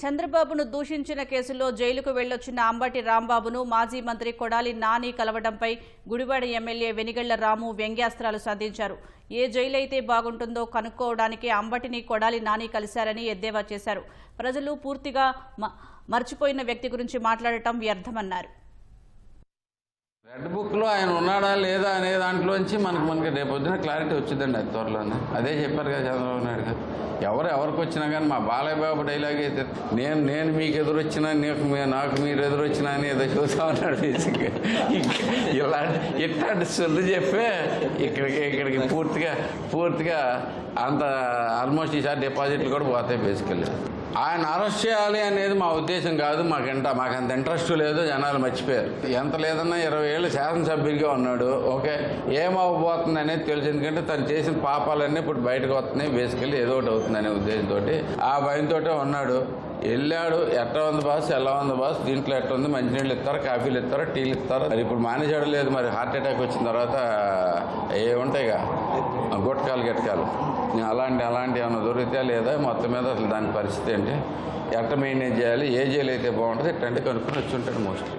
చంద్రబాబును దూషించిన కేసులో జైలుకు వెళ్లొచ్చిన అంబటి రాంబాబును మాజీ మంత్రి కొడాలి నాని కలవడంపై గుడివాడ ఎమ్మెల్యే వెనిగళ్ల రాము వ్యంగ్యాస్త్రాలు సంధించారు. ఏ జైలు అయితే బాగుంటుందో కనుక్కోవడానికి అంబటిని కొడాలి నాని కలిశారని ఎద్దేవా చేశారు. ప్రజలు పూర్తిగా మర్చిపోయిన వ్యక్తి గురించి మాట్లాడటం వ్యర్థమన్నారు. రెడ్ బుక్లో ఆయన ఉన్నాడా లేదా అనే దాంట్లోంచి మనకి రేపు పొద్దున క్లారిటీ వచ్చిందండి. అది త్వరలోనే అదే చెప్పారు కదా చంద్రబాబు నాయుడు గారు. ఎవరికి వచ్చినా కానీ మా బాలయ్య బాబు డైలాగ్ అయితే నేను మీకు ఎదురొచ్చినా నాకు మీరు ఎదురొచ్చినా అని ఏదో చూస్తా ఉన్నాడు. బేసిక్గా ఇట్లాంటి సొల్లు చెప్పే ఇక్కడికి పూర్తిగా అంత ఆల్మోస్ట్ ఈసారి డిపాజిట్లు కూడా పోతాయి. బేసికల్లీ ఆయన అరెస్ట్ చేయాలి అనేది మా ఉద్దేశం కాదు. మాకంత ఇంట్రెస్ట్ లేదు. జనాలు మర్చిపోయారు. ఎంత లేదన్నా 20 ఏళ్ళు శాసనసభ్యుడిగా ఉన్నాడు. ఓకే, ఏమవ్వబోతుంది అనేది తెలుసు. ఎందుకంటే తను చేసిన పాపాలన్నీ ఇప్పుడు బయటకు వస్తున్నాయి. బేసికల్లీ ఏదో ఒకటి అవుతుంది అనే ఉద్దేశంతో ఆ భయంతో ఉన్నాడు. వెళ్ళాడు. ఎట్లా ఉంది బాస్, ఎలా ఉంది బాస్, దీంట్లో ఎట్లా ఉంది, మంచినీళ్ళు ఇస్తారా, కాఫీలు ఇస్తారా, టీలు ఇస్తారా. మరి ఇప్పుడు మానేసాడు లేదు. మరి హార్ట్ అటాక్ వచ్చిన తర్వాత ఏముంటాయిగా గొట్టకాలు అలాంటి ఏమైనా దొరికితే లేదా మొత్తం మీద అసలు దాని పరిస్థితి ఏంటి, ఎట్లా మెయింటైన్ చేయాలి, ఏ జైలు అయితే బాగుంటుంది, ఇట్లాంటి కనుక్కొని వచ్చి ఉంటాడు మోస్ట్లీ.